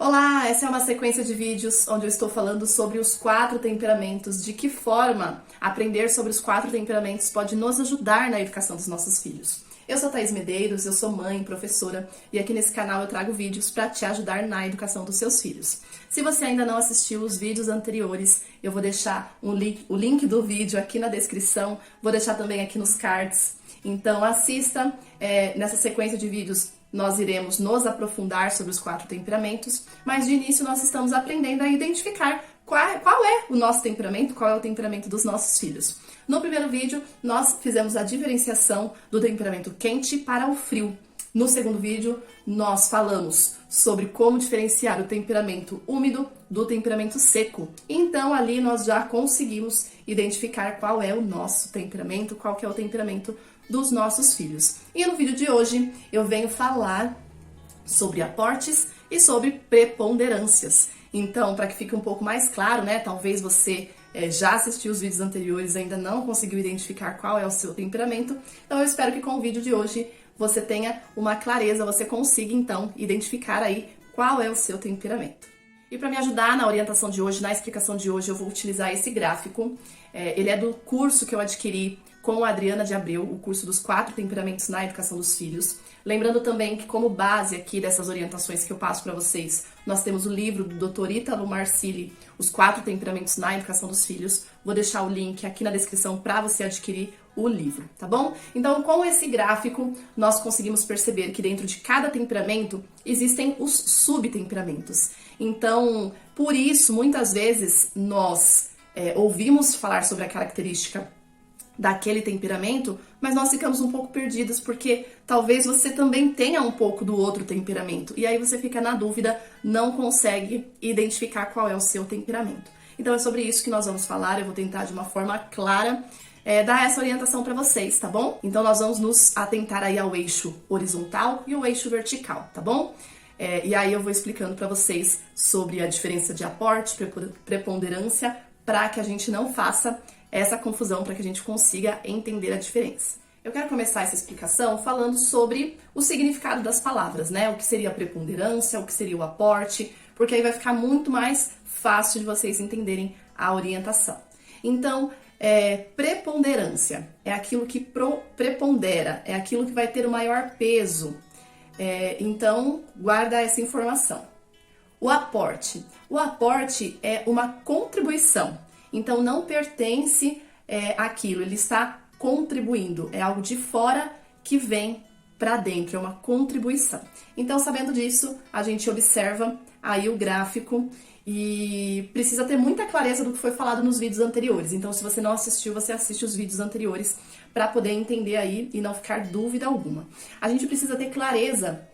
Olá, essa é uma sequência de vídeos onde eu estou falando sobre os 4 temperamentos, de que forma aprender sobre os 4 temperamentos pode nos ajudar na educação dos nossos filhos. Eu sou Thaís Medeiros, eu sou mãe, professora, e aqui nesse canal eu trago vídeos para te ajudar na educação dos seus filhos. Se você ainda não assistiu os vídeos anteriores, eu vou deixar o link do vídeo aqui na descrição, vou deixar também aqui nos cards. Então assista, nessa sequência de vídeos nós iremos nos aprofundar sobre os 4 temperamentos, mas de início nós estamos aprendendo a identificar qual é o nosso temperamento, qual é o temperamento dos nossos filhos. No primeiro vídeo, nós fizemos a diferenciação do temperamento quente para o frio. No segundo vídeo, nós falamos sobre como diferenciar o temperamento úmido do temperamento seco. Então, ali nós já conseguimos identificar qual é o nosso temperamento, qual que é o temperamento dos nossos filhos. E no vídeo de hoje, eu venho falar sobre aportes e sobre preponderâncias. Então, para que fique um pouco mais claro, né? Talvez você já assistiu os vídeos anteriores e ainda não conseguiu identificar qual é o seu temperamento. Então, eu espero que com o vídeo de hoje você tenha uma clareza, você consiga então identificar aí qual é o seu temperamento. E para me ajudar na orientação de hoje, na explicação de hoje, eu vou utilizar esse gráfico. Ele é do curso que eu adquiri com a Adriana de Abreu, o curso dos 4 temperamentos na educação dos filhos. Lembrando também que como base aqui dessas orientações que eu passo para vocês, nós temos o livro do Dr. Ítalo Marcilli, Os 4 temperamentos na educação dos filhos. Vou deixar o link aqui na descrição para você adquirir o livro, tá bom? Então, com esse gráfico, nós conseguimos perceber que dentro de cada temperamento existem os subtemperamentos. Então, por isso, muitas vezes, nós ouvimos falar sobre a característica daquele temperamento, mas nós ficamos um pouco perdidos, porque talvez você também tenha um pouco do outro temperamento, e aí você fica na dúvida, não consegue identificar qual é o seu temperamento. Então, é sobre isso que nós vamos falar, eu vou tentar de uma forma clara dar essa orientação para vocês, tá bom? Então nós vamos nos atentar aí ao eixo horizontal e o eixo vertical, tá bom? E aí eu vou explicando para vocês sobre a diferença de aporte, preponderância, para que a gente não faça essa confusão, para que a gente consiga entender a diferença. Eu quero começar essa explicação falando sobre o significado das palavras, né? O que seria a preponderância, o que seria o aporte, porque aí vai ficar muito mais fácil de vocês entenderem a orientação. Então, preponderância é aquilo que prepondera, é aquilo que vai ter o maior peso. Então, guarda essa informação. O aporte é uma contribuição. Então, não pertence àquilo, ele está contribuindo, é algo de fora que vem para dentro, é uma contribuição. Então, sabendo disso, a gente observa aí o gráfico e precisa ter muita clareza do que foi falado nos vídeos anteriores. Então, se você não assistiu, você assiste os vídeos anteriores para poder entender aí e não ficar dúvida alguma. A gente precisa ter clareza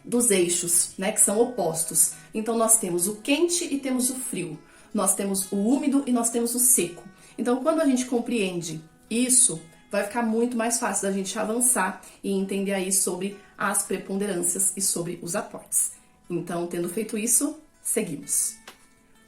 dos eixos, né, que são opostos. Então, nós temos o quente e temos o frio. Nós temos o úmido e nós temos o seco. Então, quando a gente compreende isso, vai ficar muito mais fácil da gente avançar e entender aí sobre as preponderâncias e sobre os aportes. Então, tendo feito isso, seguimos.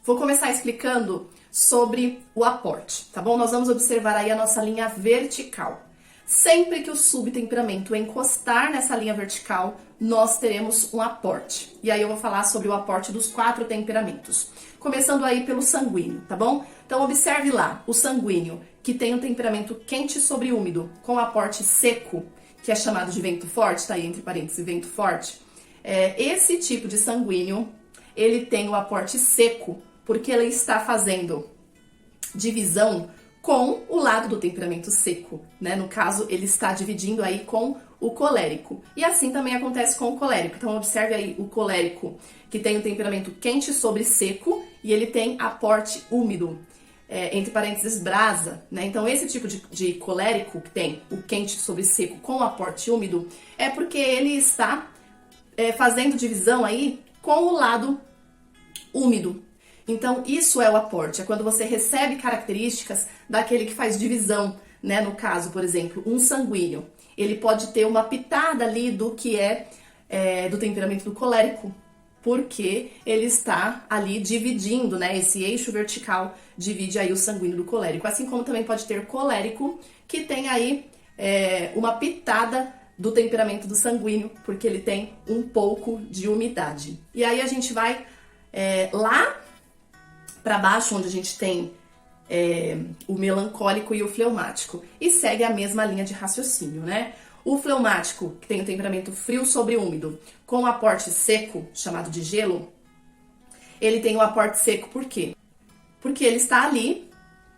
Vou começar explicando sobre o aporte, tá bom? Nós vamos observar aí a nossa linha vertical. Sempre que o subtemperamento encostar nessa linha vertical, nós teremos um aporte. E aí eu vou falar sobre o aporte dos 4 temperamentos. Começando aí pelo sanguíneo, tá bom? Então observe lá, o sanguíneo, que tem um temperamento quente sobre úmido, com aporte seco, que é chamado de vento forte, tá aí entre parênteses, vento forte. Esse tipo de sanguíneo, ele tem o aporte seco, porque ele está fazendo divisão com o lado do temperamento seco, né? No caso, ele está dividindo aí com o colérico. E assim também acontece com o colérico. Então, observe aí o colérico, que tem o temperamento quente sobre seco, e ele tem aporte úmido, entre parênteses, brasa, né? Então, esse tipo de colérico, que tem o quente sobre seco com aporte úmido, é porque ele está fazendo divisão aí com o lado úmido. Então, isso é o aporte, é quando você recebe características daquele que faz divisão, né? No caso, por exemplo, um sanguíneo, ele pode ter uma pitada ali do que do temperamento do colérico, porque ele está ali dividindo, né? Esse eixo vertical divide aí o sanguíneo do colérico, assim como também pode ter colérico, que tem aí uma pitada do temperamento do sanguíneo, porque ele tem um pouco de umidade. E aí a gente vai lá para baixo, onde a gente tem o melancólico e o fleumático, e segue a mesma linha de raciocínio, né? O fleumático, que tem o temperamento frio sobre úmido, com aporte seco, chamado de gelo, ele tem o aporte seco por quê? Porque ele está ali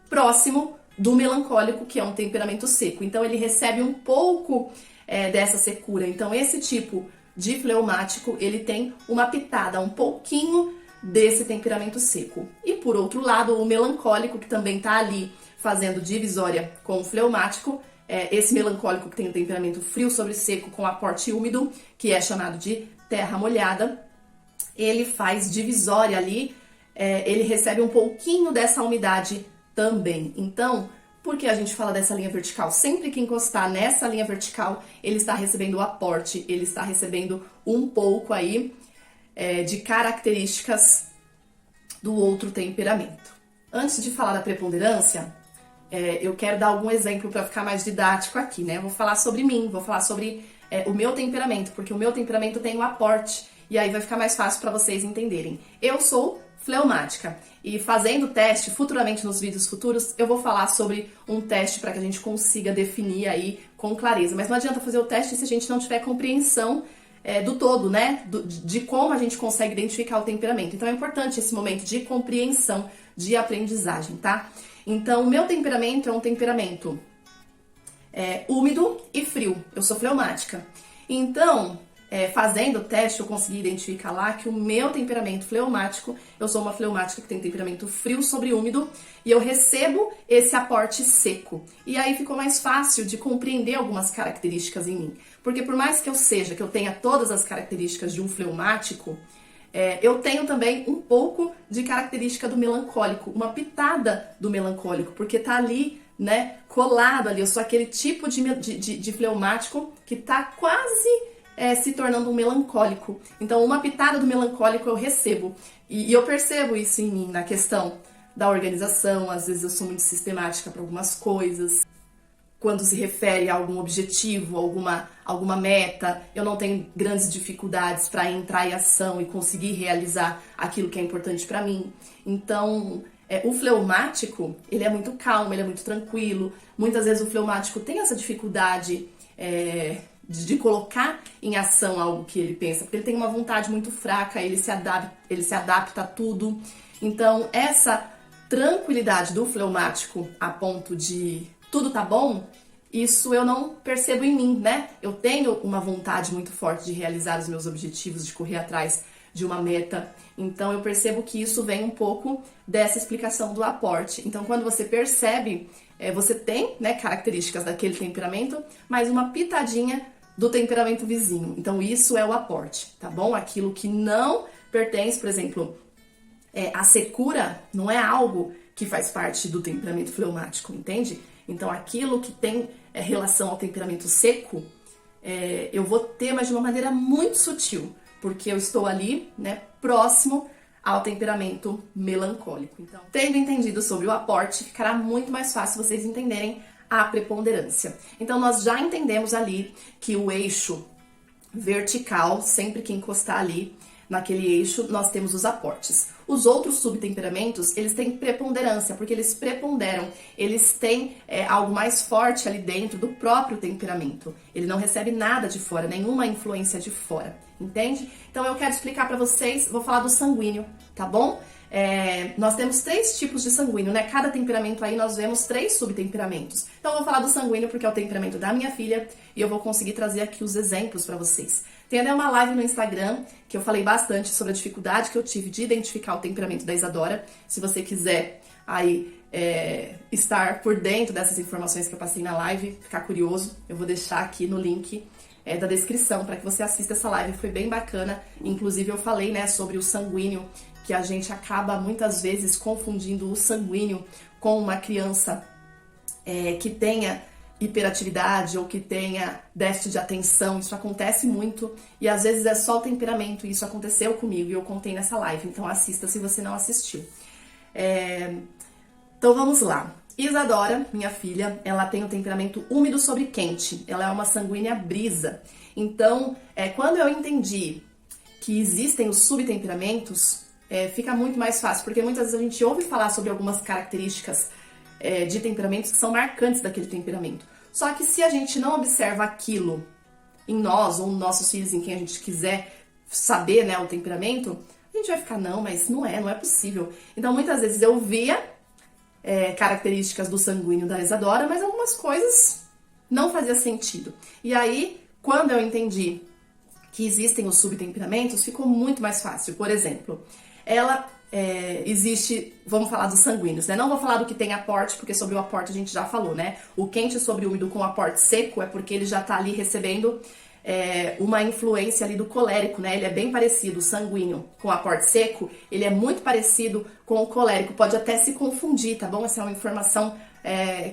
próximo do melancólico, que é um temperamento seco. Então ele recebe um pouco dessa secura. Então esse tipo de fleumático, ele tem uma pitada, um pouquinho desse temperamento seco. E por outro lado, o melancólico, que também está ali fazendo divisória com o fleumático, esse melancólico que tem o temperamento frio sobre seco com aporte úmido, que é chamado de terra molhada, ele faz divisória ali, ele recebe um pouquinho dessa umidade também. Então, por que a gente fala dessa linha vertical? Sempre que encostar nessa linha vertical, ele está recebendo o aporte, ele está recebendo um pouco aí de características do outro temperamento. Antes de falar da preponderância, eu quero dar algum exemplo para ficar mais didático aqui, né? Vou falar sobre mim, vou falar sobre o meu temperamento, porque o meu temperamento tem um aporte, e aí vai ficar mais fácil para vocês entenderem. Eu sou fleumática, e fazendo teste, futuramente nos vídeos futuros, eu vou falar sobre um teste para que a gente consiga definir aí com clareza. Mas não adianta fazer o teste se a gente não tiver compreensão do todo, né? De como a gente consegue identificar o temperamento. Então é importante esse momento de compreensão, de aprendizagem, tá? Então, o meu temperamento é um temperamento úmido e frio. Eu sou fleumática. Então, fazendo o teste, eu consegui identificar lá que o meu temperamento fleumático, eu sou uma fleumática que tem temperamento frio sobre úmido, e eu recebo esse aporte seco. E aí ficou mais fácil de compreender algumas características em mim. Porque por mais que eu tenha todas as características de um fleumático, eu tenho também um pouco de característica do melancólico, uma pitada do melancólico, porque tá ali, né, colado ali. Eu sou aquele tipo de fleumático que tá quase se tornando um melancólico. Então, uma pitada do melancólico eu recebo. E eu percebo isso em mim, na questão da organização. Às vezes eu sou muito sistemática para algumas coisas. Quando se refere a algum objetivo, alguma meta, eu não tenho grandes dificuldades para entrar em ação e conseguir realizar aquilo que é importante para mim. Então, o fleumático, ele é muito calmo, ele é muito tranquilo. Muitas vezes o fleumático tem essa dificuldade de colocar em ação algo que ele pensa, porque ele tem uma vontade muito fraca, ele se adapta a tudo. Então, essa tranquilidade do fleumático a ponto de tudo tá bom, isso eu não percebo em mim, né? Eu tenho uma vontade muito forte de realizar os meus objetivos, de correr atrás de uma meta. Então eu percebo que isso vem um pouco dessa explicação do aporte. Então quando você percebe, você tem, né, características daquele temperamento, mas uma pitadinha do temperamento vizinho. Então isso é o aporte, tá bom? Aquilo que não pertence, por exemplo, a secura não é algo que faz parte do temperamento fleumático, entende? Então, aquilo que tem relação ao temperamento seco, eu vou ter, mas de uma maneira muito sutil, porque eu estou ali, né, próximo ao temperamento melancólico. Então, tendo entendido sobre o aporte, ficará muito mais fácil vocês entenderem a preponderância. Então, nós já entendemos ali que o eixo vertical, sempre que encostar ali naquele eixo, nós temos os aportes. Os outros subtemperamentos, eles têm preponderância, porque eles preponderam, eles têm algo mais forte ali dentro do próprio temperamento. Ele não recebe nada de fora, nenhuma influência de fora, entende? Então eu quero explicar pra vocês, vou falar do sanguíneo, tá bom? Nós temos 3 tipos de sanguíneo, né? Cada temperamento aí nós vemos 3 subtemperamentos. Então eu vou falar do sanguíneo porque é o temperamento da minha filha e eu vou conseguir trazer aqui os exemplos pra vocês. Tem até uma live no Instagram que eu falei bastante sobre a dificuldade que eu tive de identificar o temperamento da Isadora. Se você quiser aí estar por dentro dessas informações que eu passei na live, ficar curioso, eu vou deixar aqui no link da descrição para que você assista essa live. Foi bem bacana. Inclusive eu falei, né, sobre o sanguíneo, que a gente acaba muitas vezes confundindo o sanguíneo com uma criança que tenha hiperatividade ou que tenha déficit de atenção. Isso acontece muito e às vezes é só o temperamento, e isso aconteceu comigo e eu contei nessa live, então assista se você não assistiu. Então vamos lá. Isadora, minha filha, ela tem um temperamento úmido sobre quente. Ela é uma sanguínea brisa. Então, quando eu entendi que existem os subtemperamentos, fica muito mais fácil, porque muitas vezes a gente ouve falar sobre algumas características de temperamentos que são marcantes daquele temperamento. Só que se a gente não observa aquilo em nós ou nos nossos filhos, em quem a gente quiser saber, né, o temperamento, a gente vai ficar, não, mas não é possível. Então, muitas vezes eu via características do sanguíneo da Isadora, mas algumas coisas não faziam sentido. E aí, quando eu entendi que existem os subtemperamentos, ficou muito mais fácil. Por exemplo, ela existe, vamos falar dos sanguíneos, né? Não vou falar do que tem aporte, porque sobre o aporte a gente já falou, né? O quente sobre o úmido com aporte seco é porque ele já tá ali recebendo uma influência ali do colérico, né? Ele é bem parecido, o sanguíneo com aporte seco, ele é muito parecido com o colérico, pode até se confundir, tá bom? Essa é uma informação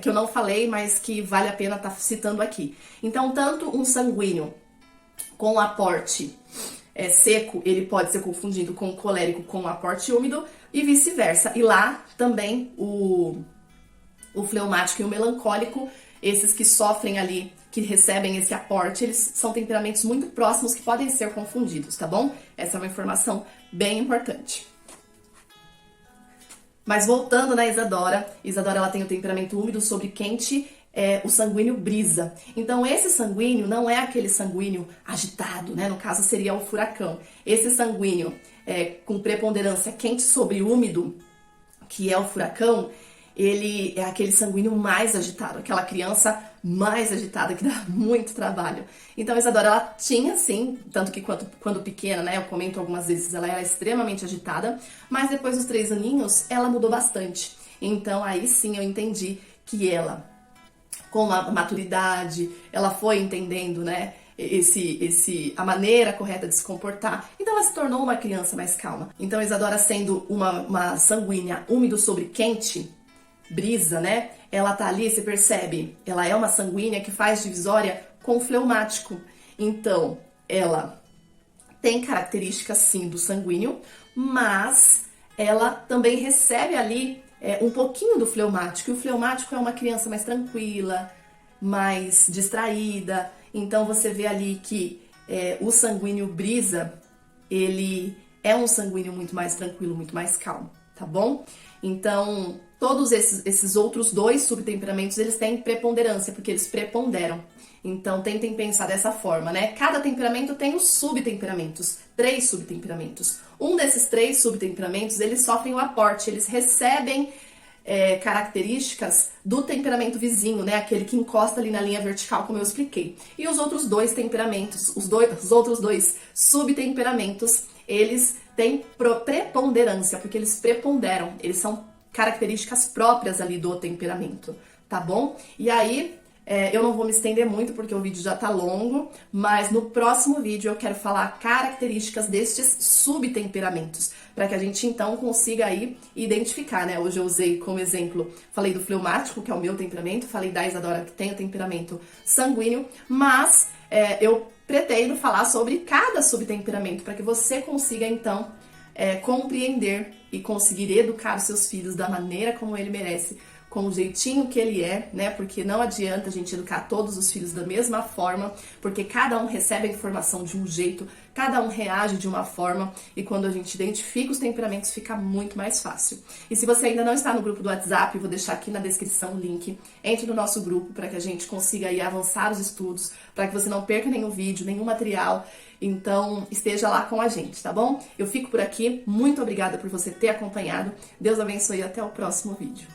que eu não falei, mas que vale a pena estar citando aqui. Então, tanto um sanguíneo com aporte seco, ele pode ser confundido com o colérico com aporte úmido e vice-versa. E lá também o fleumático e o melancólico, esses que sofrem ali, que recebem esse aporte, eles são temperamentos muito próximos que podem ser confundidos, tá bom? Essa é uma informação bem importante. Mas voltando na Isadora, ela tem o temperamento úmido sobre quente, o sanguíneo brisa. Então esse sanguíneo não é aquele sanguíneo agitado, né? No caso seria o furacão. Esse sanguíneo com preponderância quente sobre úmido, que é o furacão, ele é aquele sanguíneo mais agitado, aquela criança mais agitada que dá muito trabalho. Então a Isadora, ela tinha sim, tanto que quando pequena, né, eu comento algumas vezes, ela era extremamente agitada, mas depois dos 3 aninhos, ela mudou bastante. Então aí sim eu entendi que ela, com a maturidade, ela foi entendendo, né, a maneira correta de se comportar. Então ela se tornou uma criança mais calma. Então a Isadora, sendo uma sanguínea úmido sobre quente, brisa, né? Ela tá ali, você percebe? Ela é uma sanguínea que faz divisória com o fleumático. Então, ela tem características sim do sanguíneo, mas ela também recebe ali um pouquinho do fleumático. E o fleumático é uma criança mais tranquila, mais distraída. Então você vê ali que o sanguíneo brisa, ele é um sanguíneo muito mais tranquilo, muito mais calmo, tá bom? Então, todos esses outros 2 subtemperamentos, eles têm preponderância, porque eles preponderam. Então, tentem pensar dessa forma, né? Cada temperamento tem os subtemperamentos, 3 subtemperamentos. Um desses 3 subtemperamentos, eles sofrem o aporte, eles recebem características do temperamento vizinho, né? Aquele que encosta ali na linha vertical, como eu expliquei. E os outros 2 temperamentos, os outros 2 subtemperamentos, eles têm preponderância, porque eles preponderam, eles são características próprias ali do temperamento, tá bom? E aí, eu não vou me estender muito porque o vídeo já tá longo, mas no próximo vídeo eu quero falar características destes subtemperamentos, para que a gente então consiga aí identificar, né? Hoje eu usei como exemplo, falei do fleumático, que é o meu temperamento, falei da Isadora, que tem o temperamento sanguíneo, mas eu pretendo falar sobre cada subtemperamento, para que você consiga então compreender e conseguir educar os seus filhos da maneira como ele merece, com o jeitinho que ele é, né? Porque não adianta a gente educar todos os filhos da mesma forma, porque cada um recebe a informação de um jeito, cada um reage de uma forma, e quando a gente identifica os temperamentos fica muito mais fácil. E se você ainda não está no grupo do WhatsApp, eu vou deixar aqui na descrição o link, entre no nosso grupo para que a gente consiga aí avançar os estudos, para que você não perca nenhum vídeo, nenhum material. Então, esteja lá com a gente, tá bom? Eu fico por aqui, muito obrigada por você ter acompanhado. Deus abençoe e até o próximo vídeo.